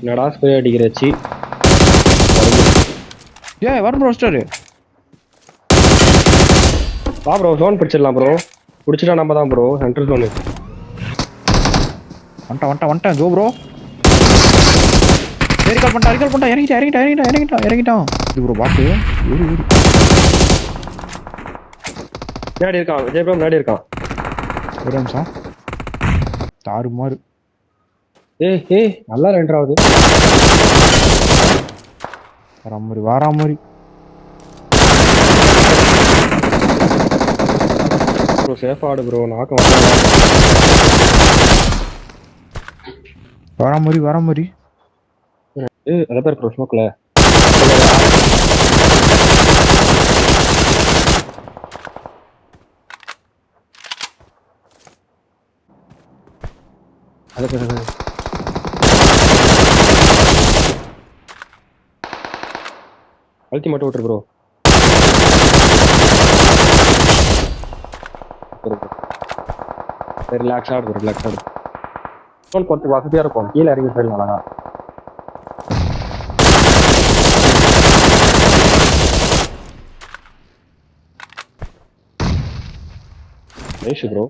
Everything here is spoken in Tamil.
என்னடா ஸ்ப்ரே அடிக்கிறச்சி ஏய் வரும் ப்ரோ ஸ்டார். வா ப்ரோ ஜோன் பிடிச்சிடலாம் ப்ரோ. பிடிச்சிட்டா நம்ம தான் ப்ரோ சென்ட்ரல் ஜோனு. வந்துட்டேன் ஜோ ப்ரோ. ரீகால் பண்ணிட்டான் இறங்கிட்டான். இது ப்ரோ பாட்டு ஏறி முன்னாடி இருக்கான் விஜய் ப்ரோ, முன்னாடி இருக்கான். ஒரு நிமிஷம். தாறுமாறு. ஏய் நல்லா ரெண்டாவது வாரா மாதிரி ப்ரோ. சேஃபா ஆடு ப்ரோ. நாக்க வர மாதிரி. அதை பேர் ப்ரோ ஸ்மோக்ல அது பேர் அழுத்தி மட்டும் விட்டுரு ப்ரோ. ரிலாக்ஸ் ஆடு ப்ரோ, ரிலாக்ஸ் ஆடு. ஃபோன் போட்டு வசதியாக இருக்கும். கீழே இறங்கி போயிடலாம் அழகா. Nice bro.